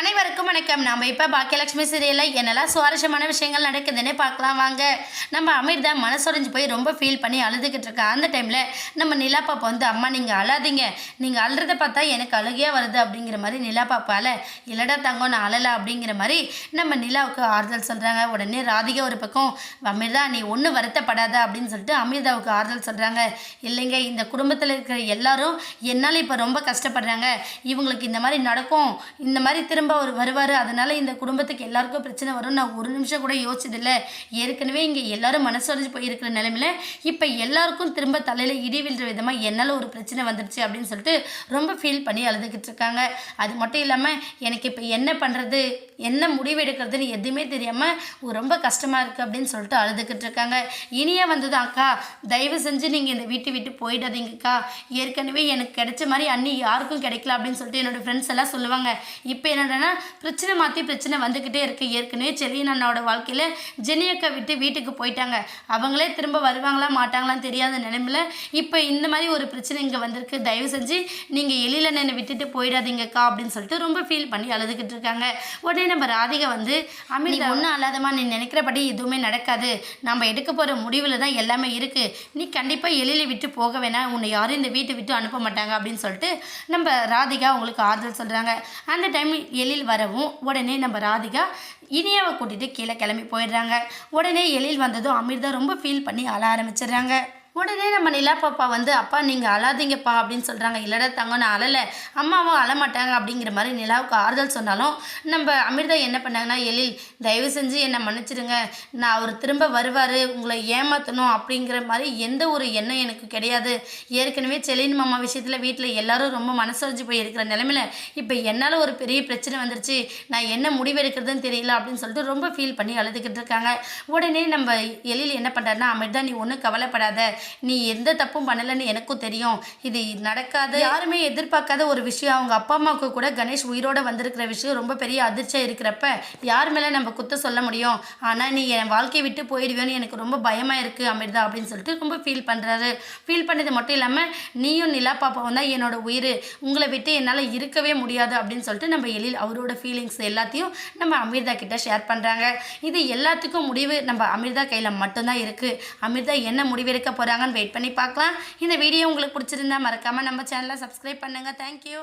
அனைவருக்கும் வணக்கம். நம்ம இப்போ பாக்கியலட்சுமி சீரியலில் என்னெல்லாம் சுவாரஸ்யமான விஷயங்கள் நடக்குதுன்னு பார்க்கலாம் வாங்க. நம்ம அமிர்தா மனசுடைஞ்சு போய் ரொம்ப ஃபீல் பண்ணி அழுதுகிட்டு இருக்கா. அந்த டைமில் நம்ம நிலா பாப்பா வந்து, அம்மா நீங்கள் அழாதீங்க, நீங்கள் அழுறதை பார்த்தா எனக்கு அழுகையாக வருது அப்படிங்கிற மாதிரி நிலா பாப்பால, இல்லடா தங்கம் நான் அழலை அப்படிங்கிற மாதிரி நம்ம நிலாவுக்கு ஆறுதல் சொல்கிறாங்க. உடனே ராதிகா ஒரு பக்கம், அமிர்தா நீ ஒன்றும் வருத்தப்படாத அப்படின்னு சொல்லிட்டு அமிர்தாவுக்கு ஆறுதல் சொல்கிறாங்க. இல்லைங்க, இந்த குடும்பத்தில் இருக்கிற எல்லாரும் என்னால் இப்போ ரொம்ப கஷ்டப்படுறாங்க, இவங்களுக்கு இந்த மாதிரி நடக்கும், இந்த மாதிரி திரும்ப அவர் வருவார், அதனால் இந்த குடும்பத்துக்கு எல்லாருக்கும் பிரச்சனை வரும், நான் ஒரு நிமிஷம் கூட யோசிச்சதில்லை. ஏற்கனவே இங்கே எல்லாரும் மனசொடைஞ்சு போயிருக்கிற நிலைமையில் இப்போ எல்லாருக்கும் திரும்ப தலையில் இடி விழுற விதமாக என்னால் ஒரு பிரச்சனை வந்துடுச்சு அப்படின்னு சொல்லிட்டு ரொம்ப ஃபீல் பண்ணி அழுதுகிட்டு இருக்காங்க. அது மட்டும் இல்லாமல் எனக்கு இப்போ என்ன பண்ணுறது, என்ன முடிவு எடுக்கிறதுன்னு எதுவுமே தெரியாமல் ரொம்ப கஷ்டமாக இருக்குது அப்படின்னு சொல்லிட்டு அழுதுகிட்டு இருக்காங்க. இனியா வந்தது, அக்கா தயவு செஞ்சு நீங்கள் இந்த வீட்டை விட்டு போயிடாதீங்கக்கா, ஏற்கனவே எனக்கு கிடைச்ச மாதிரி அண்ணி யாருக்கும் கிடைக்கல அப்படின்னு சொல்லிட்டு என்னோடய ஃப்ரெண்ட்ஸ் எல்லாம் சொல்லுவாங்க. இப்போ என்னடனா பிரச்சனை மாற்றி பிரச்சனை வந்துக்கிட்டே இருக்குது. ஏற்கனவே செலியன் அண்ணாவோட வாழ்க்கையில் ஜெனியக்கா விட்டு வீட்டுக்கு போயிட்டாங்க, அவங்களே திரும்ப வருவாங்களா மாட்டாங்களான்னு தெரியாத நிலைமையில் இப்போ இந்த மாதிரி ஒரு பிரச்சனை இங்கே வந்திருக்கு, தயவு செஞ்சு நீங்கள் எழில் என்னை விட்டுட்டு போயிடாதீங்கக்கா அப்படின்னு சொல்லிட்டு ரொம்ப ஃபீல் பண்ணி அழுதுகிட்டு இருக்காங்க. உடனே நம்ம ராதிகா வந்து, அமிர்தா ஒன்றும் அல்லாதமா, நீ நினைக்கிறபடி எதுவுமே நடக்காது, நம்ம எடுக்க போகிற முடிவில் தான் எல்லாமே இருக்குது, நீ கண்டிப்பாக எழிலை விட்டு போக வேணாம், உன்னை யாரும் இந்த வீட்டை விட்டு அனுப்ப மாட்டாங்க அப்படின்னு சொல்லிட்டு நம்ம ராதிகா உங்களுக்கு ஆறுதல் சொல்கிறாங்க. அந்த டைம் எழில் வரவும் உடனே நம்ம ராதிகா இனியாவை கூட்டிகிட்டு கீழே கிளம்பி போயிடுறாங்க. உடனே எழில் வந்ததும் அமிர்தா ரொம்ப ஃபீல் பண்ணி அழ ஆரம்பிச்சிடுறாங்க. உடனே நம்ம நிலா பாப்பா வந்து, அப்பா நீங்கள் அழாதீங்கப்பா அப்படின்னு சொல்கிறாங்க. இல்லைடா தங்கம் நான் அழலை, அம்மாவும் அழமாட்டாங்க அப்படிங்கிற மாதிரி நிலாவுக்கு ஆறுதல் சொன்னாலும் நம்ம அமிர்தா என்ன பண்ணாங்கன்னா, எழில் தயவு செஞ்சு என்னை மன்னிச்சிடுங்க, நான் அவர் திரும்ப வருவார், உங்களை ஏமாற்றணும் அப்படிங்கிற மாதிரி எந்த ஒரு எண்ணம் எனக்கு கிடையாது, ஏற்கனவே செலின் மாமா விஷயத்தில் வீட்டில் எல்லாரும் ரொம்ப மனசொடைஞ்சு போய் இருக்கிற நிலைமையில் இப்போ என்னால் ஒரு பெரிய பிரச்சனை வந்துருச்சு, நான் என்ன முடிவெடுக்கிறதுன்னு தெரியல அப்படின்னு சொல்லிட்டு ரொம்ப ஃபீல் பண்ணி அழுதுகிட்டு இருக்காங்க. உடனே நம்ம எழில் என்ன பண்ணுறாருன்னா, அமிர்தா நீ ஒன்றும் கவலைப்படாத, நீ எந்த தப்பும் பண்ணலைன்னு எனக்கும் தெரியும், இது நடக்காத யாருமே எதிர்பார்க்காத ஒரு விஷயம், அவங்க அப்பா அம்மாவுக்கு கூட கணேஷ் உயிரோடு வந்திருக்கிற விஷயம் ரொம்ப பெரிய அதிர்ச்சியாக இருக்கிறப்ப யார் மேலே நம்ம குத்த சொல்ல முடியும், ஆனால் நீ என் வாழ்க்கையை விட்டு போயிடுவேன்னு எனக்கு ரொம்ப பயமாக இருக்குது அமிர்தா அப்படின்னு சொல்லிட்டு ரொம்ப ஃபீல் பண்ணுறாரு. ஃபீல் பண்ணது மட்டும் இல்லாமல், நீயும் நிலா பாப்பாவும் தான் என்னோட உயிர், உங்களை விட்டு என்னால் இருக்கவே முடியாது அப்படின்னு சொல்லிட்டு நம்ம எழில் அவரோட ஃபீலிங்ஸ் எல்லாத்தையும் நம்ம அமிர்தா கிட்ட ஷேர் பண்ணுறாங்க. இது எல்லாத்துக்கும் முடிவு நம்ம அமிர்தா கையில் மட்டும்தான் இருக்குது. அமிர்தா என்ன முடிவெடுக்க போகிறாங்கன்னு வெயிட் பண்ணி பார்க்கலாம். இந்த வீடியோ உங்களுக்கு பிடிச்சிருந்தா மறக்காமல் நம்ம சேனலை சப்ஸ்கிரைப் பண்ணுங்கள். தேங்க்யூ.